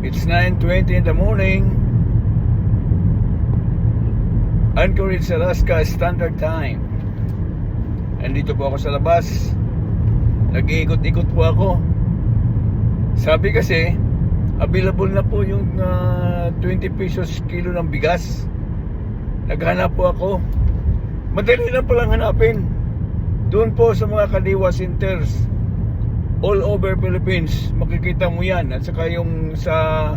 It's 9:20 in the morning. Anchorage, Alaska Standard Time. Andito po ako sa labas. Nag-iikot-ikot po ako. Sabi kasi available na po yung 20 pesos kilo ng bigas. Naghanap po ako. Madali lang palang hanapin. Doon po sa mga kadiwa centers all over Philippines, makikita mo yan. At saka yung sa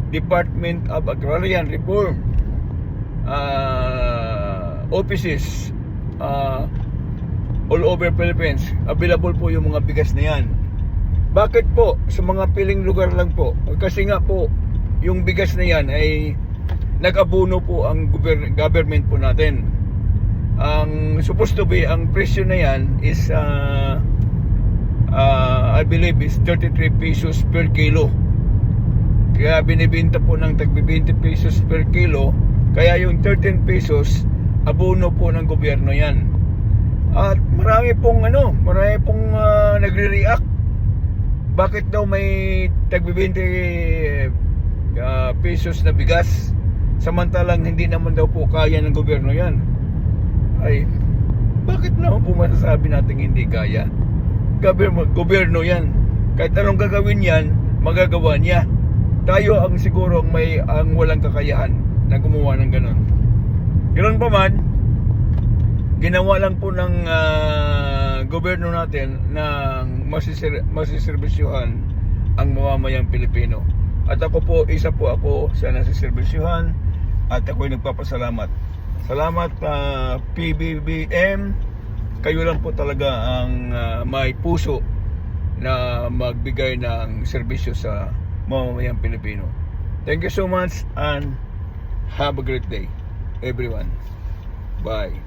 Department of Agrarian Reform offices all over Philippines, available po yung mga bigas na yan. Bakit po? Sa mga piling lugar lang po. Kasi nga po, yung bigas na yan ay nag-abuno po ang government po natin. Ang supposed to be, ang presyo na yan is I believe is 33 pesos per kilo. Kaya binibenta po ng tag-20 pesos per kilo. Kaya yung 13 pesos abono po ng gobyerno yan. At marami pong nagre-react. Bakit daw may tag-20 pesos na bigas samantalang hindi naman daw po kaya ng gobyerno yan? Ay, bakit naman po masasabi natin hindi kaya? Gobyerno yan. Kahit anong gagawin yan, magagawa niya. Tayo ang siguro ang walang kakayahan na gumawa ng ganon. Ganon pa man, ginawa lang po ng gobyerno natin ng masiserbisyuhan ang mamamayang Pilipino. At ako po, isa po ako sa nasiserbisyuhan at ako'y nagpapasalamat. Salamat PBBM. Kayo lang po talaga ang may puso na magbigay ng serbisyo sa mamamayang Pilipino. Thank you so much and have a great day, everyone. Bye.